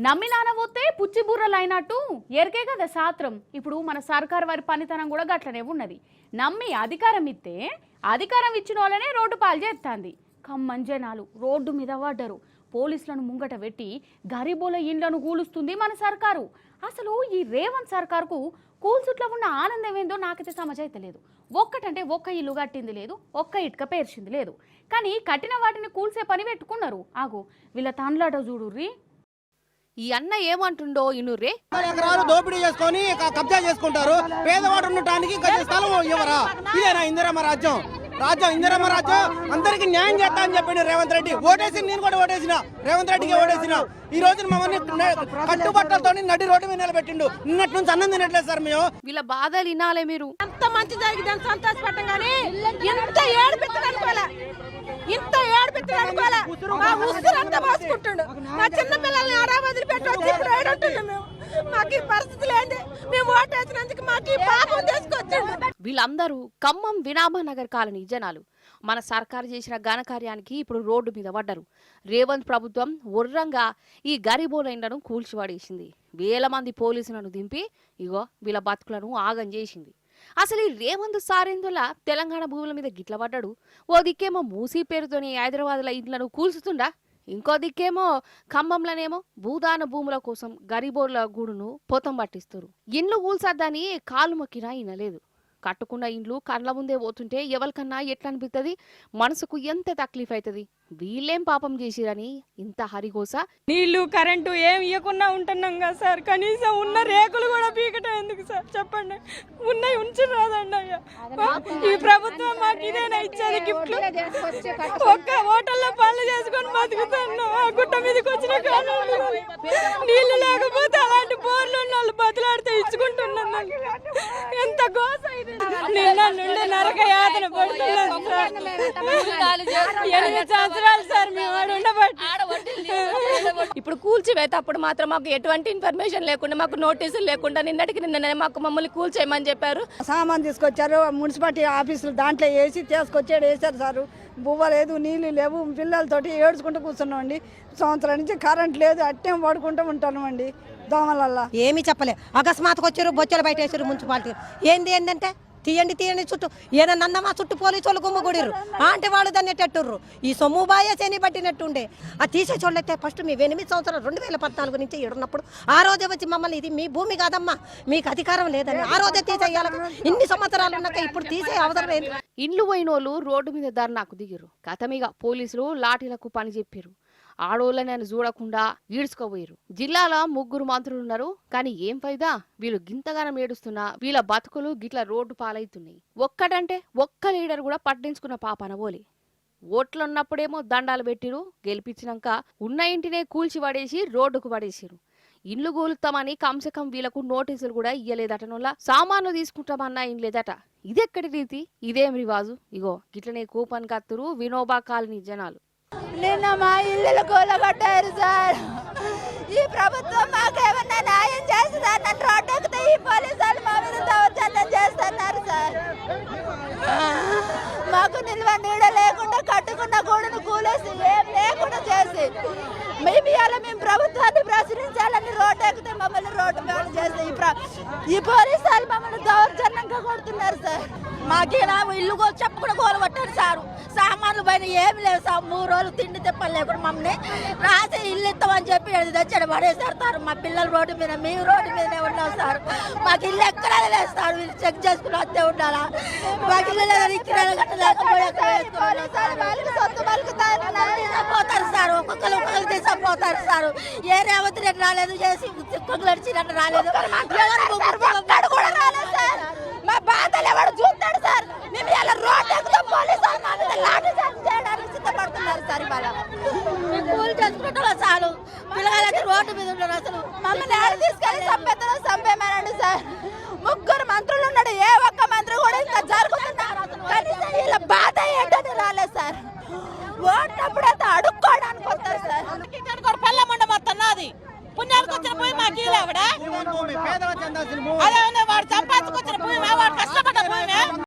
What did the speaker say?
నమ్మినానవోతే పుచ్చి బుర్రలైనట్టు ఎరికే కదా శాస్త్రం. ఇప్పుడు మన సర్కార్ వారి పనితనం కూడా గట్లనే ఉన్నది. నమ్మి అధికారం ఇస్తే అధికారం ఇచ్చిన వాళ్ళనే రోడ్డు పాలు చేస్తుంది. ఖమ్మం జనాలు రోడ్డు మీద పడ్డరు. పోలీసులను ముంగట పెట్టి గరీబోల ఇండ్లను కూలుస్తుంది మన సర్కారు. అసలు ఈ రేవంత్ సర్కారుకు కూల్చుట్లో ఉన్న ఆనందం ఏందో నాకైతే సమజైతలేదు. ఒక్కటంటే ఒక్క ఇల్లు కట్టింది లేదు, ఒక్క ఇటుక పేర్చింది లేదు. కానీ కట్టిన వాటిని కూల్సే పని పెట్టుకున్నారు. ఆగు వీళ్ళ తాన్లాట చూడుర్రి. ఈ అన్న ఏమంటుండో ఇనుర్రే. ఎకరాలు దోపిడీ చేసుకొని కబ్జా చేసుకుంటారు. పేదవాడు ఉండటానికి స్థలం ఇవ్వరా? ఇదేనా ఇందిరమ్మ రాజ్యం? ఇందిరమ్మ రాజ్యం అందరికి న్యాయం చేస్తా అని చెప్పిండు రేవంత్ రెడ్డి. ఓటేసి నేను కూడా ఓటేసిన, రేవంత్ రెడ్డికి ఓటేసిన. ఈ రోజు మమ్మల్ని కట్టుబట్టలతో నడి రోడ్డు మీద నిలబెట్టిండు. నిన్నటి నుంచి అన్నం తినట్లేదు సార్ మేము. వీళ్ళ బాధలు వినాలే మీరు. అంత మంచి జరిగిందని సంతోషపడ్డం కానీ ఇంత ఏడుపెత్తనుకోలే, ఇంత ఏడుపెత్తనుకోలే. మా ఉసురంతా పోసుకుంటుండు. మా చిన్న పిల్లల్ని ఆడా వదిలిపెట్టి వచ్చి ఇప్పుడు ఏడుంటున్నాం మేము. మాకు ఈ పరిస్థితి లేదు. మేము ఓటేసినందుకు మాకు ఈ పాపం తీసుకొచ్చిండు. వీళ్ళందరూ ఖమ్మం వినాభనగర్ కాలనీ జనాలు. మన సర్కారు చేసిన ఘనకార్యానికి ఇప్పుడు రోడ్డు మీద పడ్డారు. రేవంత్ ప్రభుత్వం ఉర్రంగా ఈ గరీబోల ఇండ్లను కూల్చిపడేసింది. వేల మంది పోలీసులను దింపి ఇగో వీళ్ళ బతుకులను ఆగం చేసింది. అసలు ఈ రేవంత్ సారేందులా తెలంగాణ భూముల మీద గిట్ల పడ్డాడు. ఓ దిక్కేమో మూసీ పేరుతోని హైదరాబాద్ల ఇండ్లను కూల్చుతుండా, ఇంకో దిక్కేమో ఖమ్మంలోనేమో భూదాన భూముల కోసం గరీబోళ్ల గూడును పోతం పట్టిస్తారు. ఇండ్లు కూల్చద్దని కాలు మొక్కినా వినలేదు. కట్టుకున్న ఇండ్లు కళ్ళ ముందే పోతుంటే ఎవరికన్నా ఎట్లా అనిపిస్తుంది, మనసుకు ఎంత తక్లీఫ్ అవుతుంది. వీళ్ళేం పాపం చేసిరని ఇంత హరిగోస. నీళ్లు కరెంటు ఏం ఇవ్వకుండా ఉంటున్నాం కదా సార్. కనీసం ఉన్న రేకులు కూడా పీకటం ఎందుకు సార్ చెప్పండి? ఉన్నాయి ఉంచి రాదండి అయ్యా. ఈ ప్రభుత్వం మాకు ఇదేనా ఇచ్చేది గిఫ్ట్లు? ఒక్క హోటల్లో పనులు చేసుకొని బతుకుతాను. ఆ గుట్ట మీదకి వచ్చిన నీళ్లు లేకపోతే అలాంటి బోర్లు ఉన్న వాళ్ళు బతులాడితే ఇచ్చుకుంటున్నాను. ఎంత గోస నిన్న నుండి నరక యాతన పడుతున్నాను సార్. 8 సంవత్సరాలు సార్ మేము ఉండబట్టి. ఇప్పుడు కూల్చివేతప్పుడు మాత్రం మాకు ఎటువంటి ఇన్ఫర్మేషన్ లేకుండా, మాకు నోటీసులు లేకుండా నిన్నటికి నిన్ననే మమ్మల్ని కూల్చేయమని చెప్పారు. సామాన్ తీసుకొచ్చారు మున్సిపాలిటీ ఆఫీసులు, దాంట్లో వేసి తీసుకొచ్చాడు వేసారు సార్. బువ్వ లేదు, నీళ్ళు లేవు, పిల్లలతోటి ఏడ్చుకుంటూ కూర్చున్నాం అండి. సంవత్సరం నుంచి కరెంట్ లేదు, అట్టేం పడుకుంటూ ఉంటాను అండి దోమలల్లా. ఏమీ చెప్పలే. అకస్మాత్తుగా వచ్చారు, బొచ్చలు బయట వేసారు మున్సిపాలిటీ. ఏంటంటే తీయండి చుట్టూ ఏదన్నా మా చుట్టూ పోలీసు వాళ్ళు గుమ్మగూడిర్రు అంటే వాళ్ళు దాన్ని ఎట్టెట్టుర్రు. ఈ సొమ్ము బాయే శని పట్టినట్టుండే. అది తీసే చూడలేతే ఫస్ట్ మేము 8 సంవత్సరాలు 2014 నుంచి ఏడున్నప్పుడు ఆ రోజే వచ్చి మమ్మల్ని ఇది మీ భూమి కాదమ్మా, మీకు అధికారం లేదని ఆ రోజే తీసేయాలి. ఇన్ని సంవత్సరాలు ఉన్నాక ఇప్పుడు తీసే అవసరం ఏంటి? ఇండ్లు పోయినోళ్ళు రోడ్డు మీద ధర్నాకు దిగిరు. కథమిగా పోలీసులు లాఠీలకు పని చెప్పారు. ఆడోళ్ళని చూడకుండా ఈడ్చుకోబోయారు. జిల్లాలో 3 మంత్రులున్నారు. కానీ ఏం ఫైదా? వీళ్ళు గింతగానం ఏడుస్తున్నా వీళ్ళ బతుకులు గిట్ల రోడ్డు పాలవుతున్నాయి. ఒక్కటంటే ఒక్క లీడర్ కూడా పట్టించుకున్న పాపన పోలే. ఓట్లున్నప్పుడేమో దండాలు పెట్టిరు, గెలిపించినాక ఉన్న ఇంటినే కూల్చి పడేసి రోడ్డుకు పడేసిరు. ఇండ్లు కూలుతామని కంసకం వీళ్ళకు నోటీసులు కూడా ఇయ్యలేదటనోళ్ళ. సామాన్లు తీసుకుంటామన్నా ఏం లేదట. ఇదెక్కడి రీతి, ఇదేం రివాజు? ఇగో గిట్లనే కూపన్ కత్తురు వినోబా కాలనీ జనాలు. నిన్న మా ఇల్లు కూలగొట్టారు సార్. ఈ ప్రభుత్వం మాకేమన్నా న్యాయం చేస్తుందని నన్ను రోడ్డు ఎక్కితే ఈ పోలీసు వాళ్ళు మా మీద దౌర్జన్యం చేస్తున్నారు సార్. మాకు నిల్వ నీడ లేకుండా కట్టుకున్న గూడును కూలేసి ఏం లేకుండా చేసి మేము ప్రభుత్వాన్ని ప్రశ్నించాలని రోడ్డు ఎక్కితే మమ్మల్ని రోడ్డు బ్యాన్ చేసి ఈ పోలీసు వాళ్ళు మమ్మల్ని దౌర్జన్యంగా కొడుతున్నారు సార్. మాకేనా ఇల్లు చెప్పకుండా కూలగొట్టారు సారు. సామాన్లు పైన ఏమి లేవు సార్. 3 రోజులు తిండి తిప్పలు లేకుండా మమ్మల్ని రాసి ఇల్లు ఇస్తామని చెప్పి తెచ్చాడు పడేసేస్తారు. మా పిల్లలు రోడ్డు మీద, మేము రోడ్డు మీదనే ఉన్నాం సార్. మాకు ఇల్లు ఎక్కడ వేస్తారు, వీళ్ళు చెక్ చేసుకుని వస్తే ఉండాలా? మాకు ఇల్లు తీసుకుపోతారు సార్. ఒక్కొక్కరు తీసుకుపోతారు సార్. ఏ రేవంత్ రెడ్డి రాలేదు, చేసి నడిచినట్టు రాలేదు, కూడా రాలేదు సార్. మా బాధలు ఎవరు చూస్తాడు సార్? మేము ఇలా రోడ్డు ఎక్కుతాం, పోలీసు లాఠీ చార్జ్ చేయడానికి సిద్ధపడుతున్నారు సార్. ఇవాళ కూలి చేసుకుంటారు చాలు, పిల్లలకి రోడ్డు మీద ఉంటారు. అసలు మమ్మల్ని ఆడ తీసుకెళ్ళి చంపేమనండి సార్. 3 మంత్రులు ఉన్నాడు, ఏ ఒక్క మంత్రి కూడా ఇంకా జరుగుతున్నారు. కనీసం వీళ్ళ బాధ ఏంటని రాలేదు సార్. ఓట్లప్పుడైతే అడుక్కోవడానికి వస్తారు సార్. పల్లెమండ మొత్తం నాది. పుణ్యానికి వచ్చిన పోయి మాకు అదే వాడు సంపాదించుకొచ్చిన పోయి వాడు కష్టపడ్డ